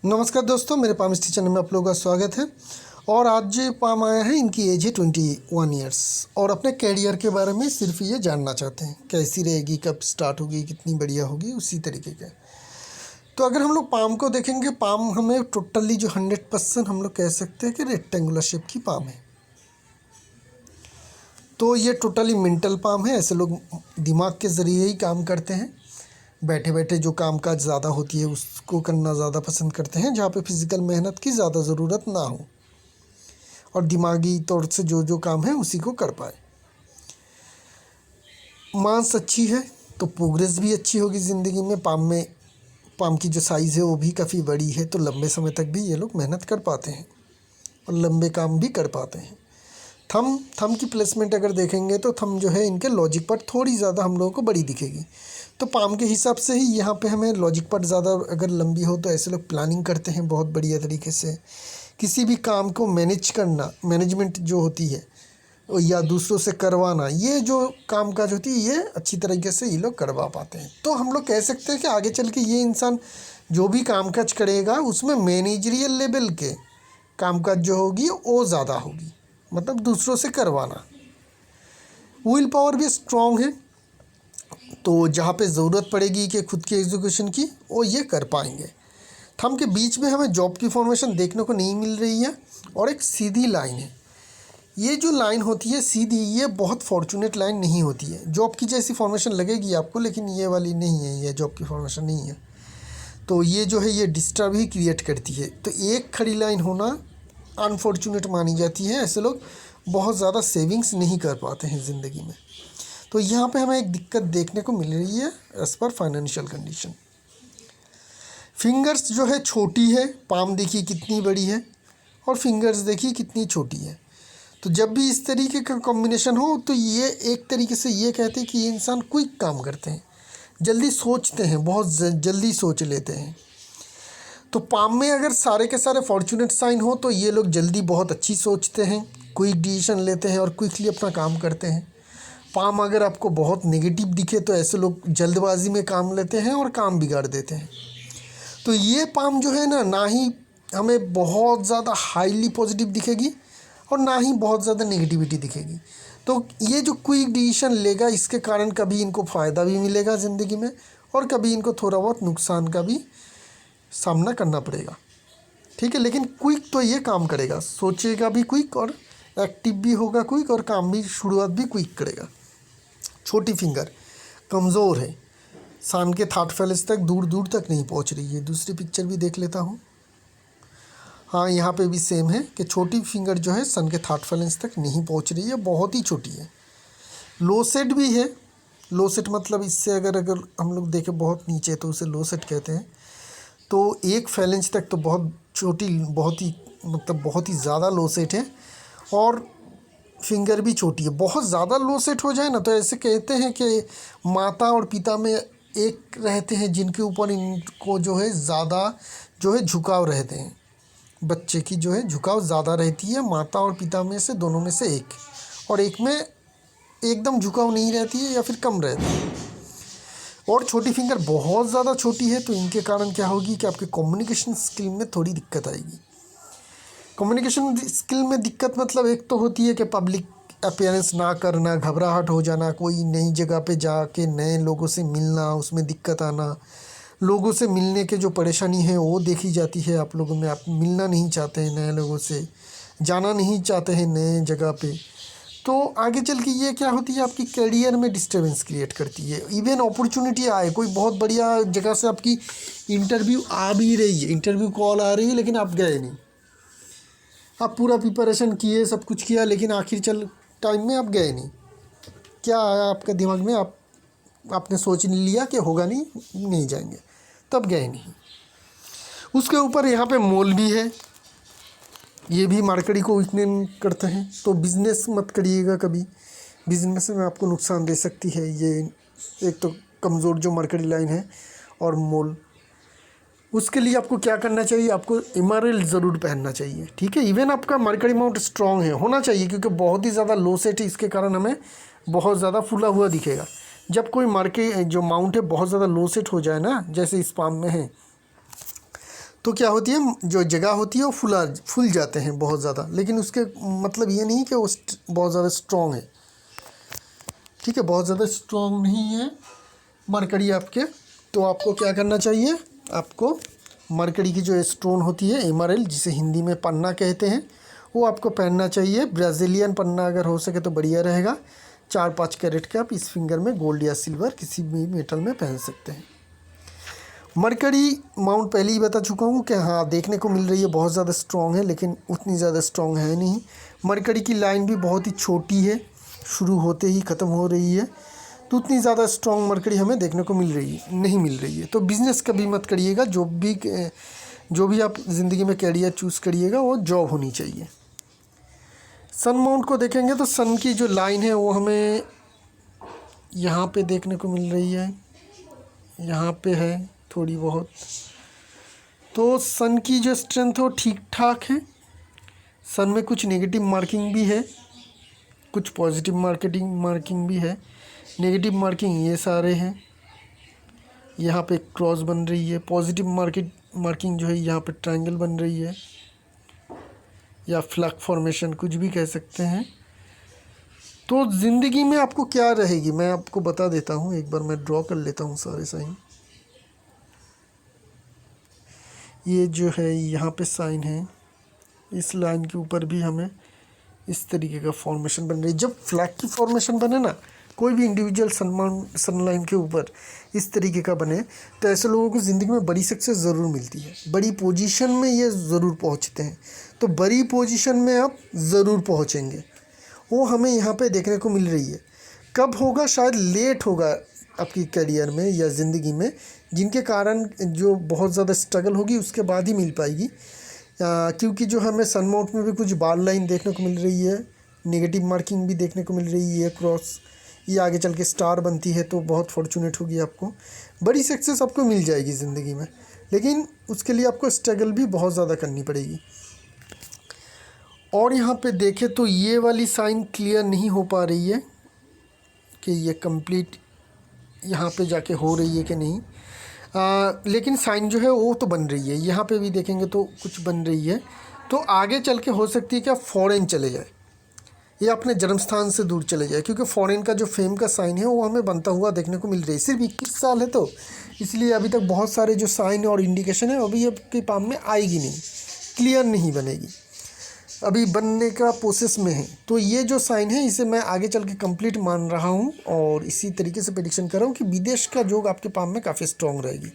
नमस्कार दोस्तों, मेरे पाम स्टी चैनल में आप लोगों का स्वागत है। और आज जो पाम आया है, इनकी एज है 21 ईयर्स और अपने कैरियर के बारे में सिर्फ ये जानना चाहते हैं, कैसी रहेगी, कब स्टार्ट होगी, कितनी बढ़िया होगी, उसी तरीके के। तो अगर हम लोग पाम को देखेंगे, पाम हमें टोटली जो 100% हम लोग कह सकते हैं कि रेक्टेंगुलर शेप की पाम है। तो ये टोटली मेंटल पाम है। ऐसे लोग दिमाग के ज़रिए ही काम करते हैं। बैठे बैठे जो काम काज ज़्यादा होती है उसको करना ज़्यादा पसंद करते हैं, जहाँ पे फिज़िकल मेहनत की ज़्यादा ज़रूरत ना हो और दिमागी तौर से जो जो काम है उसी को कर पाए। मांस अच्छी है तो प्रोग्रेस भी अच्छी होगी ज़िंदगी में। पाम की जो साइज़ है वो भी काफ़ी बड़ी है, तो लंबे समय तक भी ये लोग मेहनत कर पाते हैं और लंबे काम भी कर पाते हैं। थम की प्लेसमेंट अगर देखेंगे तो थम जो है इनके लॉजिक पर थोड़ी ज़्यादा हम लोगों को बड़ी दिखेगी। तो पाम के हिसाब से ही यहाँ पे हमें लॉजिक पर ज़्यादा अगर लंबी हो तो ऐसे लोग प्लानिंग करते हैं बहुत बढ़िया तरीके से। किसी भी काम को मैनेज करना, मैनेजमेंट जो होती है या दूसरों से करवाना, ये जो काम काज होती है ये अच्छी तरीके से ये लोग करवा पाते हैं। तो हम लोग कह सकते हैं कि आगे चल के ये इंसान जो भी काम काज करेगा उसमें मैनेजरियल लेवल के काम काज जो होगी वो ज़्यादा होगी, मतलब दूसरों से करवाना। विल पावर भी स्ट्रॉन्ग है, तो जहाँ पे ज़रूरत पड़ेगी कि खुद की एग्जीक्यूशन की वो ये कर पाएंगे। थंब के बीच में हमें जॉब की फॉर्मेशन देखने को नहीं मिल रही है और एक सीधी लाइन है। ये जो लाइन होती है सीधी, ये बहुत फॉर्चुनेट लाइन नहीं होती है। जॉब की जैसी फॉर्मेशन लगेगी आपको, लेकिन ये वाली नहीं है, ये जॉब की फॉर्मेशन नहीं है। तो ये जो है ये डिस्टर्ब ही क्रिएट करती है। तो एक खड़ी लाइन होना अनफॉर्चुनेट मानी जाती है। ऐसे लोग बहुत ज़्यादा सेविंग्स नहीं कर पाते हैं ज़िंदगी में। तो यहाँ पे हमें एक दिक्कत देखने को मिल रही है as per financial condition. Fingers जो है छोटी है, पाम देखिए कितनी बड़ी है और फिंगर्स देखिए कितनी छोटी है। तो जब भी इस तरीके का कॉम्बिनेशन हो तो ये एक तरीके से ये कहते हैं कि ये इंसान क्विक काम करते हैं, जल्दी सोचते हैं, बहुत जल्दी सोच लेते हैं। तो पाम में अगर सारे के सारे फॉर्चुनेट साइन हो तो ये लोग जल्दी बहुत अच्छी सोचते हैं, क्विक डिसीजन लेते हैं और क्विकली अपना काम करते हैं। पाम अगर आपको बहुत नेगेटिव दिखे तो ऐसे लोग जल्दबाजी में काम लेते हैं और काम बिगाड़ देते हैं। तो ये पाम जो है ना ही हमें बहुत ज़्यादा हाईली पॉजिटिव दिखेगी और ना ही बहुत ज़्यादा नेगेटिविटी दिखेगी। तो ये जो क्विक डिसीजन लेगा, इसके कारण कभी इनको फ़ायदा भी मिलेगा ज़िंदगी में और कभी इनको थोड़ा बहुत नुकसान का भी सामना करना पड़ेगा। ठीक है, लेकिन क्विक तो ये काम करेगा, सोचेगा भी क्विक और एक्टिव भी होगा क्विक और काम भी शुरुआत भी क्विक करेगा। छोटी फिंगर कमज़ोर है, सन के थर्ड फेलिस तक दूर दूर तक नहीं पहुंच रही है। दूसरी पिक्चर भी देख लेता हूँ। हाँ, यहाँ पे भी सेम है कि छोटी फिंगर जो है सन के थर्ड फेलिस तक नहीं पहुंच रही है, बहुत ही छोटी है। लो सेट भी है। लो सेट मतलब इससे अगर हम लोग देखें बहुत नीचे तो उसे लो सेट कहते हैं। तो एक फेलेंस तक तो बहुत छोटी, बहुत ही ज़्यादा लो सेट है और फिंगर भी छोटी है। बहुत ज़्यादा लो सेट हो जाए ना तो ऐसे कहते हैं कि माता और पिता में एक रहते हैं जिनके ऊपर इनको जो है ज़्यादा जो है झुकाव रहते हैं। बच्चे की जो है झुकाव ज़्यादा रहती है माता और पिता में से, दोनों में से एक, और एक में एकदम झुकाव नहीं रहती है या फिर कम रहती है। और छोटी फिंगर बहुत ज़्यादा छोटी है तो इनके कारण क्या होगी कि आपके कम्युनिकेशन स्किल में थोड़ी दिक्कत आएगी। कम्युनिकेशन स्किल में दिक्कत मतलब एक तो होती है कि पब्लिक अपीयरेंस ना करना, घबराहट हो जाना, कोई नई जगह पे जाके नए लोगों से मिलना, उसमें दिक्कत आना, लोगों से मिलने के जो परेशानी है वो देखी जाती है आप लोगों में। आप मिलना नहीं चाहते हैं नए लोगों से, जाना नहीं चाहते हैं नए जगह पे, तो आगे चल के ये क्या होती है आपकी करियर में डिस्टर्बेंस क्रिएट करती है। इवन अपॉर्चुनिटी आए, कोई बहुत बढ़िया जगह से आपकी इंटरव्यू आ भी रही है, इंटरव्यू कॉल आ रही है, लेकिन आप गए नहीं। आप पूरा प्रिपरेशन किए, सब कुछ किया, लेकिन आखिर टाइम में आप गए नहीं। क्या आया आपके दिमाग में, आपने सोच लिया कि होगा नहीं जाएंगे, तब गए नहीं। उसके ऊपर यहाँ पे मोल भी है, ये भी मार्केटिंग को वीकनेस करते हैं। तो बिज़नेस मत करिएगा कभी, बिज़नेस में आपको नुकसान दे सकती है ये। एक तो कमज़ोर जो मार्केटिंग लाइन है और मोल, उसके लिए आपको क्या करना चाहिए, आपको एमआरएल ज़रूर पहनना चाहिए। ठीक है, इवन आपका मार्केट अमाउंट स्ट्रॉन्ग है होना चाहिए, क्योंकि बहुत ही ज़्यादा लो सेट है, इसके कारण हमें बहुत ज़्यादा फूला हुआ दिखेगा। जब कोई मार्केट जो माउंट है बहुत ज़्यादा लो सेट हो जाए ना, जैसे इस पाम में है, तो क्या होती है, जो जगह होती है वो फूल जाते हैं बहुत ज़्यादा, लेकिन उसके मतलब ये नहीं कि वो बहुत ज़्यादा स्ट्रॉन्ग है। ठीक है, बहुत ज़्यादा स्ट्रॉन्ग नहीं है मरकरी आपके। तो आपको क्या करना चाहिए, आपको मरकरी की जो स्टोन होती है एमराल्ड, जिसे हिंदी में पन्ना कहते हैं, वो आपको पहनना चाहिए। ब्राज़ीलियन पन्ना अगर हो सके तो बढ़िया रहेगा। 4-5 कैरेट का आप इस फिंगर में गोल्ड या सिल्वर किसी भी मेटल में पहन सकते हैं। मरकरी माउंट पहले ही बता चुका हूँ कि हाँ देखने को मिल रही है, बहुत ज़्यादा स्ट्रॉन्ग है, लेकिन उतनी ज़्यादा स्ट्रॉन्ग है नहीं। मरकरी की लाइन भी बहुत ही छोटी है, शुरू होते ही ख़त्म हो रही है, तो उतनी ज़्यादा स्ट्रॉन्ग मरकरी हमें देखने को नहीं मिल रही है। तो बिज़नेस कभी मत करिएगा, जो भी आप ज़िंदगी में कैरियर चूज़ करिएगा वो जॉब होनी चाहिए। सन माउंट को देखेंगे तो सन की जो लाइन है वो हमें यहाँ पे देखने को मिल रही है, यहाँ पे है थोड़ी बहुत। तो सन की जो स्ट्रेंथ है वो ठीक ठाक है। सन में कुछ नेगेटिव मार्किंग भी है, कुछ पॉजिटिव मार्किंग भी है। नेगेटिव मार्किंग ये सारे हैं, यहाँ पे क्रॉस बन रही है। पॉजिटिव मार्किंग जो है यहाँ पे ट्रायंगल बन रही है, या फ्लैग फॉर्मेशन, कुछ भी कह सकते हैं। तो ज़िंदगी में आपको क्या रहेगी मैं आपको बता देता हूँ। एक बार मैं ड्रॉ कर लेता हूँ सारे साइन। ये जो है यहाँ पे साइन है, इस लाइन के ऊपर भी हमें इस तरीके का फॉर्मेशन बन रही है। जब फ्लैग की फॉर्मेशन बने ना, कोई भी इंडिविजुअल सन लाइन के ऊपर इस तरीके का बने, तो ऐसे लोगों को ज़िंदगी में बड़ी सक्सेस ज़रूर मिलती है, बड़ी पोजीशन में ये ज़रूर पहुंचते हैं। तो बड़ी पोजीशन में आप ज़रूर पहुंचेंगे, वो हमें यहाँ पे देखने को मिल रही है। कब होगा, शायद लेट होगा आपकी करियर में या ज़िंदगी में, जिनके कारण जो बहुत ज़्यादा स्ट्रगल होगी उसके बाद ही मिल पाएगी। क्योंकि जो हमें सन माउंट में भी कुछ बाल लाइन देखने को मिल रही है, नेगेटिव मार्किंग भी देखने को मिल रही है, क्रॉस, ये आगे चल के स्टार बनती है तो बहुत फॉर्चुनेट होगी आपको, बड़ी सक्सेस आपको मिल जाएगी ज़िंदगी में। लेकिन उसके लिए आपको स्ट्रगल भी बहुत ज़्यादा करनी पड़ेगी। और यहाँ पे देखें तो ये वाली साइन क्लियर नहीं हो पा रही है कि ये कंप्लीट यहाँ पे जाके हो रही है कि नहीं। लेकिन साइन जो है वो तो बन रही है, यहाँ पे भी देखेंगे तो कुछ बन रही है। तो आगे चल के हो सकती है कि आप फॉरेन चले जाए या अपने जन्म स्थान से दूर चले जाए, क्योंकि फॉरेन का जो फेम का साइन है वो हमें बनता हुआ देखने को मिल रही है। सिर्फ 21 साल है तो इसलिए अभी तक बहुत सारे जो साइन और इंडिकेशन है अभी आपके पाम में आएगी नहीं, क्लियर नहीं बनेगी, अभी बनने का प्रोसेस में है। तो ये जो साइन है इसे मैं आगे चल के कंप्लीट मान रहा हूँ और इसी तरीके से प्रेडिक्शन कर रहा हूँ कि विदेश का योग आपके पाम में काफ़ी स्ट्रॉन्ग रहेगी।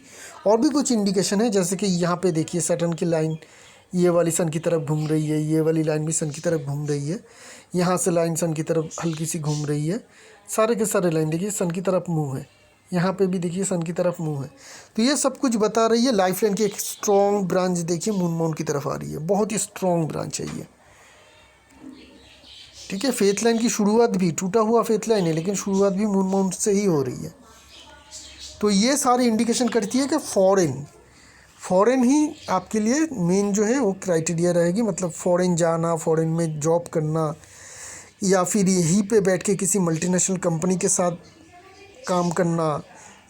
और भी कुछ इंडिकेशन है, जैसे कि यहाँ पे देखिए सैटर्न की लाइन ये वाली सन की तरफ घूम रही है, ये वाली लाइन भी सन की तरफ घूम रही है, यहाँ से लाइन सन की तरफ हल्की सी घूम रही है, सारे के सारे लाइन देखिए सन की तरफ मुँह है, यहाँ पे भी देखिए सन की तरफ मुँह है। तो ये सब कुछ बता रही है। लाइफ लाइन की एक स्ट्रॉन्ग ब्रांच देखिए मून माउंट की तरफ आ रही है, बहुत ही स्ट्रॉन्ग ब्रांच है ये। ठीक है, फेथ लाइन की शुरुआत भी, टूटा हुआ फेथ लाइन है लेकिन शुरुआत भी मून माउंट से ही हो रही है। तो ये सारी इंडिकेशन करती है कि फॉरेन ही आपके लिए मेन जो है वो क्राइटेरिया रहेगी। मतलब फॉरेन जाना, फॉरेन में जॉब करना, या फिर यहीं पे बैठ के किसी मल्टीनेशनल कंपनी के साथ काम करना,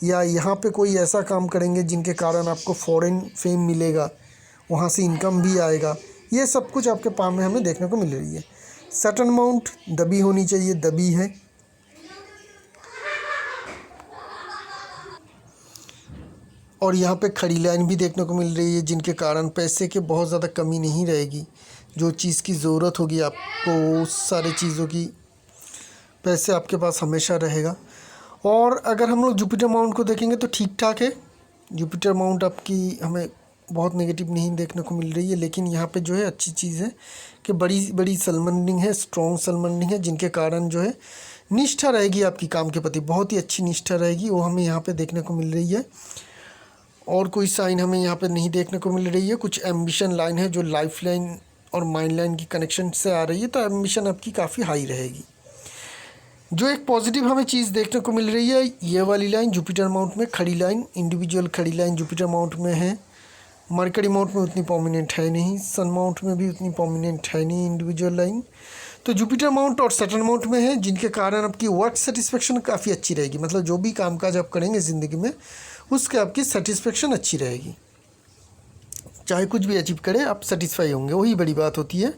या यहाँ पे कोई ऐसा काम करेंगे जिनके कारण आपको फॉरेन फेम मिलेगा, वहाँ से इनकम भी आएगा। ये सब कुछ आपके पाम में हमें देखने को मिल रही है। सैटर्न माउंट दबी होनी चाहिए, दबी है। और यहाँ पे खड़ी लाइन भी देखने को मिल रही है, जिनके कारण पैसे के बहुत ज़्यादा कमी नहीं रहेगी। जो चीज़ की ज़रूरत होगी आपको उस सारी चीज़ों की पैसे आपके पास हमेशा रहेगा। और अगर हम लोग जुपिटर माउंट को देखेंगे तो ठीक ठाक है। जुपिटर माउंट आपकी हमें बहुत नेगेटिव नहीं देखने को मिल रही है, लेकिन यहाँ पे जो है अच्छी चीज़ है कि बड़ी बड़ी सलमंडिंग है, स्ट्रॉन्ग सलमंडिंग है, जिनके कारण जो है निष्ठा रहेगी आपकी काम के प्रति, बहुत ही अच्छी निष्ठा रहेगी, वो हमें यहाँ पे देखने को मिल रही है। और कोई साइन हमें यहाँ पे नहीं देखने को मिल रही है। कुछ एम्बिशन लाइन है जो लाइफ लाइन और माइंड लाइन की कनेक्शन से आ रही है, तो एम्बिशन आपकी काफ़ी हाई रहेगी। जो एक पॉजिटिव हमें चीज़ देखने को मिल रही है, ये वाली लाइन जुपिटर माउंट में खड़ी लाइन, इंडिविजुअल खड़ी लाइन जुपिटर माउंट में है। मरकरी माउंट में उतनी प्रोमिनेंट है नहीं, सन माउंट में भी उतनी प्रोमिनेंट है नहीं इंडिविजुअल लाइन। तो जुपिटर माउंट और सैटर्न माउंट में है, जिनके कारण आपकी वर्क सेटिस्फेक्शन काफ़ी अच्छी रहेगी। मतलब जो भी कामकाज आप करेंगे ज़िंदगी में उसके आपकी सेटिस्फेक्शन अच्छी रहेगी। चाहे कुछ भी अचीव करे आप सेटिस्फाई होंगे। वही बड़ी बात होती है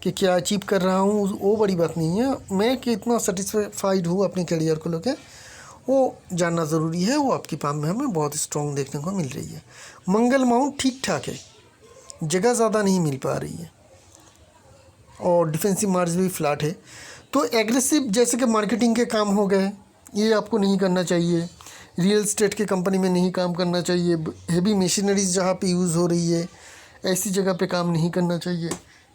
कि क्या अचीव कर रहा हूँ, वो बड़ी बात नहीं है। मैं कितना सेटिस्फाइड हूँ अपने करियर को लेकर, वो जानना ज़रूरी है। वो आपकी पाम में हमें बहुत स्ट्रॉन्ग देखने को मिल रही है। मंगल माउंट ठीक ठाक है, जगह ज़्यादा नहीं मिल पा रही है, और डिफेंसिव मार्ज भी फ्लैट है। तो एग्रेसिव जैसे कि मार्केटिंग के काम हो गए, ये आपको नहीं करना चाहिए। रियल एस्टेट के कंपनी में नहीं काम करना चाहिए। हेवी मशीनरीज जहाँ पे यूज़ हो रही है, ऐसी जगह पे काम नहीं करना चाहिए।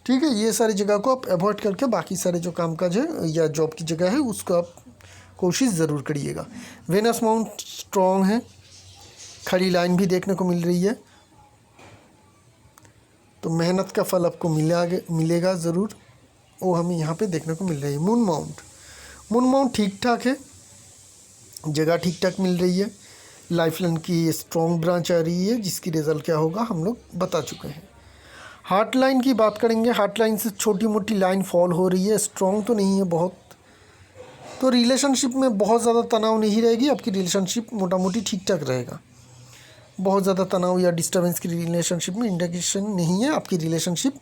ठीक है, ये सारी जगह को आप अवॉइड करके बाकी सारे जो कामकाज है या जॉब की जगह है उसको आप कोशिश ज़रूर करिएगा। वेनस माउंट स्ट्रॉन्ग है, खड़ी लाइन भी देखने को मिल रही है, तो मेहनत का फल आपको मिलेगा ज़रूर, वो हमें यहाँ पे देखने को मिल रही है। मून माउंट ठीक ठाक है, जगह ठीक ठाक मिल रही है। लाइफलाइन की स्ट्रॉन्ग ब्रांच आ रही है, जिसकी रिज़ल्ट क्या होगा हम लोग बता चुके हैं। हार्ट लाइन की बात करेंगे। हार्ट लाइन से छोटी मोटी लाइन फॉल हो रही है, स्ट्रॉन्ग तो नहीं है बहुत। तो रिलेशनशिप में बहुत ज़्यादा तनाव नहीं रहेगी, आपकी रिलेशनशिप मोटा मोटी ठीक ठाक रहेगा। बहुत ज़्यादा तनाव या डिस्टर्बेंस की रिलेशनशिप में इंडिकेशन नहीं है। आपकी रिलेशनशिप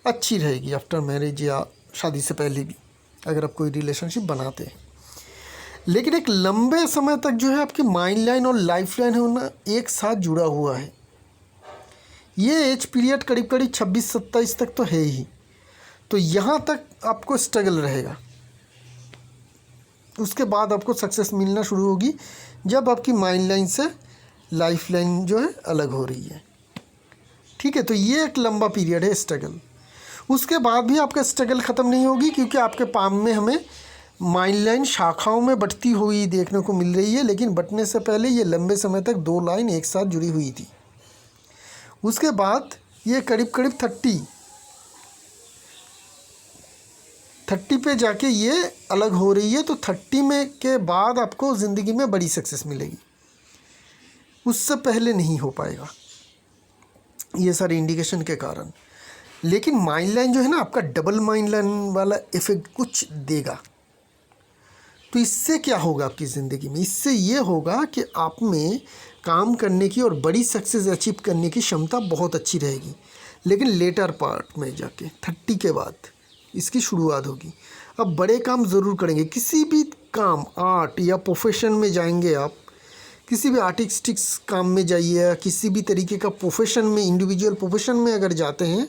अच्छी रहेगी आफ्टर मैरिज या शादी से पहले भी, अगर आप कोई रिलेशनशिप बनाते हैं। लेकिन एक लंबे समय तक जो है आपकी माइंड लाइन और लाइफ लाइन है ना एक साथ जुड़ा हुआ है। ये एज पीरियड करीब करीब 26-27 तक तो है ही, तो यहाँ तक आपको स्ट्रगल रहेगा। उसके बाद आपको सक्सेस मिलना शुरू होगी जब आपकी माइंड लाइन से लाइफ लाइन जो है अलग हो रही है। ठीक है, तो ये एक लंबा पीरियड है स्ट्रगल। उसके बाद भी आपका स्ट्रगल ख़त्म नहीं होगी, क्योंकि आपके पाम में हमें माइंड लाइन शाखाओं में बढ़ती हुई देखने को मिल रही है। लेकिन बढ़ने से पहले ये लंबे समय तक 2 लाइन एक साथ जुड़ी हुई थी। उसके बाद ये करीब करीब 30 पे जाके ये अलग हो रही है। तो 30 में के बाद आपको ज़िंदगी में बड़ी सक्सेस मिलेगी, उससे पहले नहीं हो पाएगा, ये सारे इंडिकेशन के कारण। लेकिन माइंड लाइन जो है ना आपका डबल माइंड लाइन वाला इफेक्ट कुछ देगा। तो इससे क्या होगा आपकी ज़िंदगी में? इससे ये होगा कि आप में काम करने की और बड़ी सक्सेस अचीव करने की क्षमता बहुत अच्छी रहेगी। लेकिन लेटर पार्ट में जाके 30 के बाद इसकी शुरुआत होगी। अब बड़े काम ज़रूर करेंगे। किसी भी काम, आर्ट या प्रोफेशन में जाएंगे आप, किसी भी आर्टिस्टिक काम में जाइए या किसी भी तरीके का प्रोफेशन में, इंडिविजुअल प्रोफेशन में अगर जाते हैं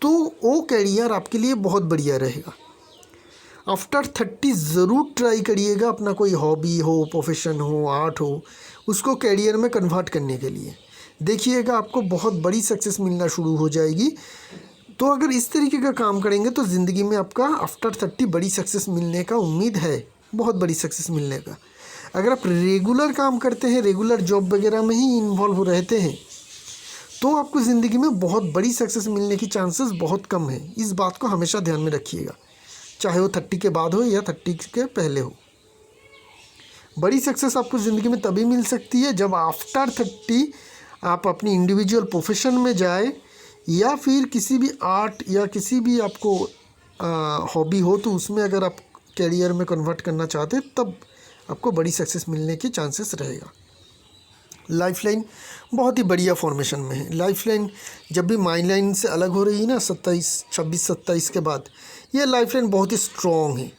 तो वो कैरियर आपके लिए बहुत बढ़िया रहेगा। आफ्टर 30 ज़रूर ट्राई करिएगा अपना कोई हॉबी हो, प्रोफेशन हो, आर्ट हो, उसको कैरियर में कन्वर्ट करने के लिए देखिएगा, आपको बहुत बड़ी सक्सेस मिलना शुरू हो जाएगी। तो अगर इस तरीके का काम करेंगे तो ज़िंदगी में आपका आफ्टर 30 बड़ी सक्सेस मिलने का उम्मीद है, बहुत बड़ी सक्सेस मिलने का। अगर आप रेगुलर काम करते हैं, रेगुलर जॉब वगैरह में ही इन्वॉल्व रहते हैं, तो आपको ज़िंदगी में बहुत बड़ी सक्सेस मिलने की चांसेस बहुत कम है। इस बात को हमेशा ध्यान में रखिएगा, चाहे वो 30 के बाद हो या 30 के पहले हो। बड़ी सक्सेस आपको ज़िंदगी में तभी मिल सकती है जब आफ्टर 30 आप अपनी इंडिविजुअल प्रोफेशन में जाए, या फिर किसी भी आर्ट या किसी भी आपको हॉबी हो तो उसमें अगर आप कैरियर में कन्वर्ट करना चाहते हैं, तब आपको बड़ी सक्सेस मिलने के चांसेस रहेगा। लाइफलाइन बहुत ही बढ़िया फॉर्मेशन में है। लाइफलाइन जब भी माइंड लाइन से अलग हो रही है ना 26-27 के बाद, ये लाइफलाइन बहुत ही स्ट्रॉन्ग है।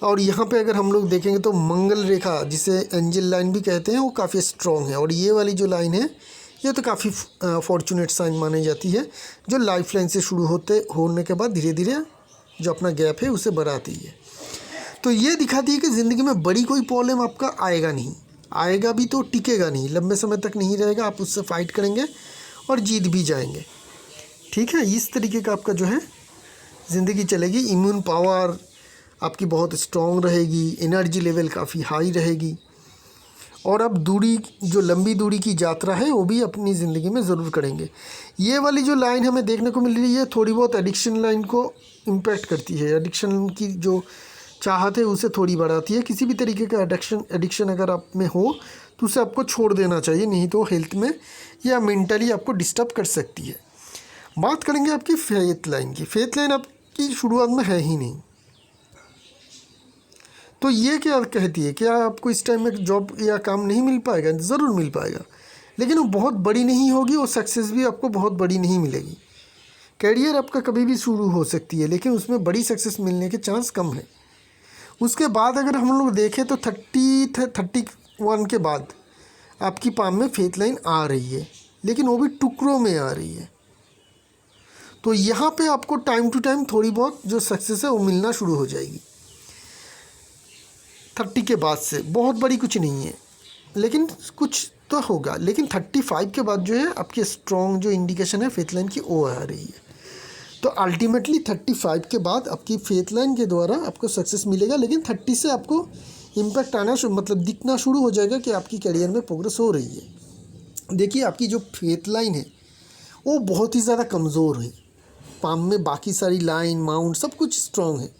और यहाँ पे अगर हम लोग देखेंगे तो मंगल रेखा, जिसे एंजल लाइन भी कहते हैं, वो काफ़ी स्ट्रॉन्ग है। और ये वाली जो लाइन है ये तो काफ़ी फॉर्चुनेट साइन मानी जाती है, जो लाइफलाइन से शुरू होने के बाद धीरे धीरे जो अपना गैप है उसे बढ़ाती है। तो ये दिखाती है कि ज़िंदगी में बड़ी कोई प्रॉब्लम आपका आएगा नहीं, आएगा भी तो टिकेगा नहीं, लंबे समय तक नहीं रहेगा। आप उससे फाइट करेंगे और जीत भी जाएंगे। ठीक है, इस तरीके का आपका जो है ज़िंदगी चलेगी। इम्यून पावर आपकी बहुत स्ट्रॉन्ग रहेगी, एनर्जी लेवल काफ़ी हाई रहेगी। और अब दूरी, जो लंबी दूरी की यात्रा है वो भी अपनी ज़िंदगी में ज़रूर करेंगे। ये वाली जो लाइन हमें देखने को मिल रही है थोड़ी बहुत एडिक्शन लाइन को इम्पैक्ट करती है। एडिक्शन की जो चाहत है उसे थोड़ी बढ़ाती है। किसी भी तरीके का एडिक्शन अगर आप में हो तो उसे आपको छोड़ देना चाहिए, नहीं तो हेल्थ में या मेंटली आपको डिस्टर्ब कर सकती है। बात करेंगे आपकी फेथ लाइन की। फेथ लाइन आपकी शुरुआत में है ही नहीं, तो ये क्या कहती है? क्या आपको इस टाइम में जॉब या काम नहीं मिल पाएगा? ज़रूर मिल पाएगा। लेकिन वो बहुत बड़ी नहीं होगी और सक्सेस भी आपको बहुत बड़ी नहीं मिलेगी। कैरियर आपका कभी भी शुरू हो सकती है लेकिन उसमें बड़ी सक्सेस मिलने के चांस कम है। उसके बाद अगर हम लोग देखें तो 31 के बाद आपकी पाम में फेथ लाइन आ रही है, लेकिन वो भी टुकड़ों में आ रही है। तो यहाँ पे आपको टाइम टू टाइम थोड़ी बहुत जो सक्सेस है वो मिलना शुरू हो जाएगी। 30 के बाद से बहुत बड़ी कुछ नहीं है, लेकिन कुछ तो होगा। लेकिन 35 के बाद जो है आपकी स्ट्रॉन्ग जो इंडिकेशन है फेथ लाइन की वो आ रही है। तो अल्टीमेटली 35 के बाद आपकी फेथ लाइन के द्वारा आपको सक्सेस मिलेगा, लेकिन 30 से आपको इम्पैक्ट आना मतलब दिखना शुरू हो जाएगा कि आपकी करियर में प्रोग्रेस हो रही है। देखिए आपकी जो फेथ लाइन है वो बहुत ही ज़्यादा कमज़ोर है। पाम में बाकी सारी लाइन माउंट सब कुछ स्ट्रॉन्ग है,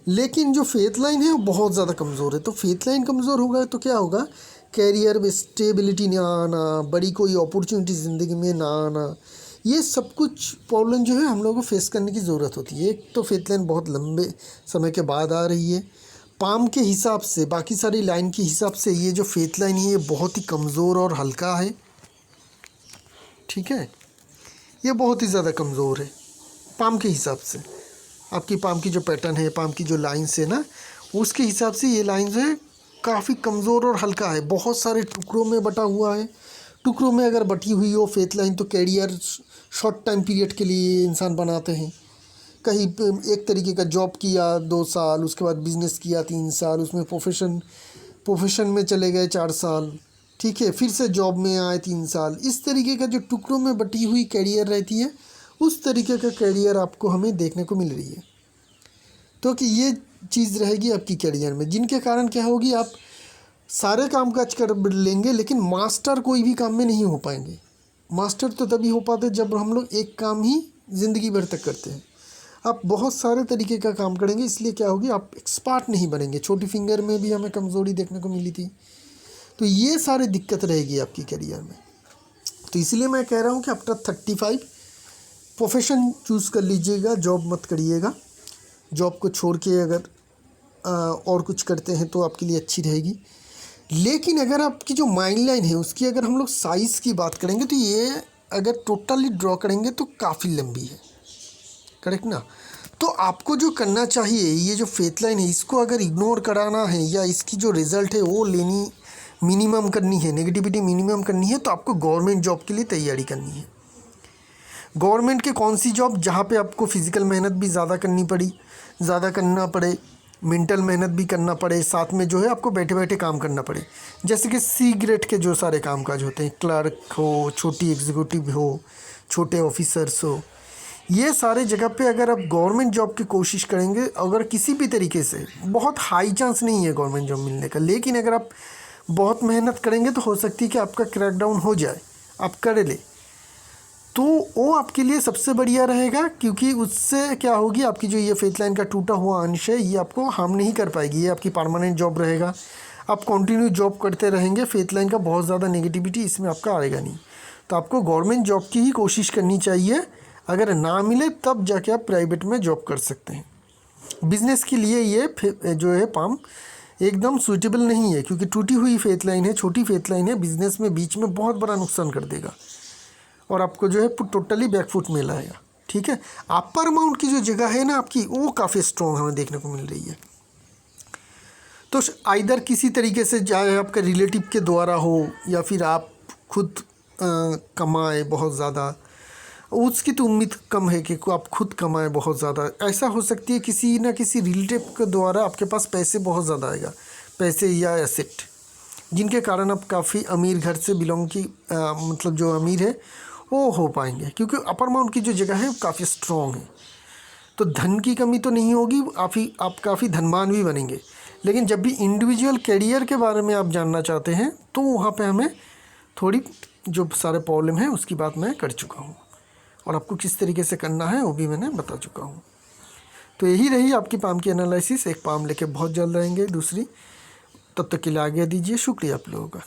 लेकिन जो फेथ लाइन है वो बहुत ज़्यादा कमज़ोर है। तो फेथ लाइन कमज़ोर होगा तो क्या होगा, कैरियर में स्टेबिलिटी ना आना, बड़ी कोई अपॉर्चुनिटी ज़िंदगी में ना आना, ये सब कुछ प्रॉब्लम जो है हम लोगों को फेस करने की ज़रूरत होती है। एक तो फेथ लाइन बहुत लंबे समय के बाद आ रही है, पाम के हिसाब से बाकी सारी लाइन के हिसाब से ये जो फेथ लाइन है ये बहुत ही कमज़ोर और हल्का है। ठीक है, ये बहुत ही ज़्यादा कमज़ोर है पाम के हिसाब से। आपकी पाम की जो पैटर्न है, पाम की जो लाइन्स है ना, उसके हिसाब से ये लाइन्स है काफ़ी कमज़ोर और हल्का है, बहुत सारे टुकड़ों में बटा हुआ है। टुकड़ों में अगर बटी हुई हो फेथ लाइन तो कैरियर शॉर्ट टाइम पीरियड के लिए इंसान बनाते हैं। कहीं एक तरीके का जॉब किया 2 साल, उसके बाद बिज़नेस किया 3 साल, उसमें प्रोफेशन में चले गए 4 साल, ठीक है, फिर से जॉब में आए 3 साल। इस तरीके का जो टुकड़ों में बटी हुई कैरियर रहती है, उस तरीके का कैरियर आपको हमें देखने को मिल रही है। तो कि ये चीज़ रहेगी आपकी कैरियर में, जिनके कारण क्या होगी, आप सारे काम काज कर लेंगे लेकिन मास्टर कोई भी काम में नहीं हो पाएंगे। मास्टर तो तभी हो पाते जब हम लोग एक काम ही ज़िंदगी भर तक करते हैं। आप बहुत सारे तरीके का काम करेंगे, इसलिए क्या होगी, आप एक्सपर्ट नहीं बनेंगे। छोटी फिंगर में भी हमें कमज़ोरी देखने को मिली थी। तो ये सारी दिक्कत रहेगी आपकी करियर में। तो इसलिए मैं कह रहा हूँ कि आफ्टर 35 प्रोफेशन चूज़ कर लीजिएगा, जॉब मत करिएगा। जॉब को छोड़ के अगर और कुछ करते हैं तो आपके लिए अच्छी रहेगी। लेकिन अगर आपकी जो माइंड लाइन है उसकी अगर हम लोग साइज़ की बात करेंगे तो ये अगर टोटली ड्रॉ करेंगे तो काफ़ी लंबी है, करेक्ट ना। तो आपको जो करना चाहिए, ये जो फेथ लाइन है इसको अगर इग्नोर कराना है या इसकी जो रिज़ल्ट है वो लेनी मिनिमम करनी है, नेगेटिविटी मिनिमम करनी है, तो आपको गवर्नमेंट जॉब के लिए तैयारी करनी है। गवर्नमेंट के कौन सी जॉब, जहाँ पे आपको फिज़िकल मेहनत भी ज़्यादा करना पड़े, मेंटल मेहनत भी करना पड़े, साथ में जो है आपको बैठे बैठे काम करना पड़े। जैसे कि सी ग्रेड के जो सारे कामकाज होते हैं, क्लर्क हो, छोटी एग्जीक्यूटिव हो, छोटे ऑफिसर्स हो, ये सारे जगह पे अगर आप गवर्नमेंट जॉब की कोशिश करेंगे, अगर किसी भी तरीके से, बहुत हाई चांस नहीं है गवर्नमेंट जॉब मिलने का, लेकिन अगर आप बहुत मेहनत करेंगे तो हो सकती है कि आपका क्रैकडाउन हो जाए, आप कर ले, तो वो आपके लिए सबसे बढ़िया रहेगा। क्योंकि उससे क्या होगी, आपकी जो ये फेथ लाइन का टूटा हुआ अंश है ये आपको हार्म नहीं कर पाएगी, ये आपकी परमानेंट जॉब रहेगा। आप कंटिन्यू जॉब करते रहेंगे, फेथ लाइन का बहुत ज़्यादा नेगेटिविटी इसमें आपका आएगा नहीं। तो आपको गवर्नमेंट जॉब की ही कोशिश करनी चाहिए। अगर ना मिले तब जाके आप प्राइवेट में जॉब कर सकते हैं। बिज़नेस के लिए ये जो है पाम एकदम सूटेबल नहीं है, क्योंकि टूटी हुई फेथ लाइन है, छोटी फेथ लाइन है, बिज़नेस में बीच में बहुत बड़ा नुकसान कर देगा और आपको जो है टोटली बैकफुट में लाएगा। ठीक है, अपर माउंट की जो जगह है ना आपकी, वो काफ़ी स्ट्रॉन्ग हमें देखने को मिल रही है। तो आइदर किसी तरीके से, चाहे आपका रिलेटिव के द्वारा हो या फिर आप खुद कमाए बहुत ज़्यादा, उसकी तो उम्मीद कम है कि आप खुद कमाएं बहुत ज़्यादा। ऐसा हो सकती है किसी ना किसी रिलेटिव के द्वारा आपके पास पैसे बहुत ज़्यादा आएगा, पैसे या एसेट, जिनके कारण आप काफ़ी अमीर घर से बिलोंग की मतलब जो अमीर है वो हो पाएंगे, क्योंकि अपर माउंट की जो जगह है वो काफ़ी स्ट्रॉन्ग है। तो धन की कमी तो नहीं होगी, आप काफ़ी धनवान भी बनेंगे। लेकिन जब भी इंडिविजुअल कैरियर के बारे में आप जानना चाहते हैं तो वहाँ पे हमें थोड़ी जो सारे प्रॉब्लम है उसकी बात मैं कर चुका हूँ, और आपको किस तरीके से करना है वो भी मैंने बता चुका हूँ। तो यही रही आपकी पाम की एनालिसिस। एक पाम लेके बहुत जल्द रहेंगे दूसरी, तब तक के लिए आगे दीजिए। शुक्रिया आप लोगों का।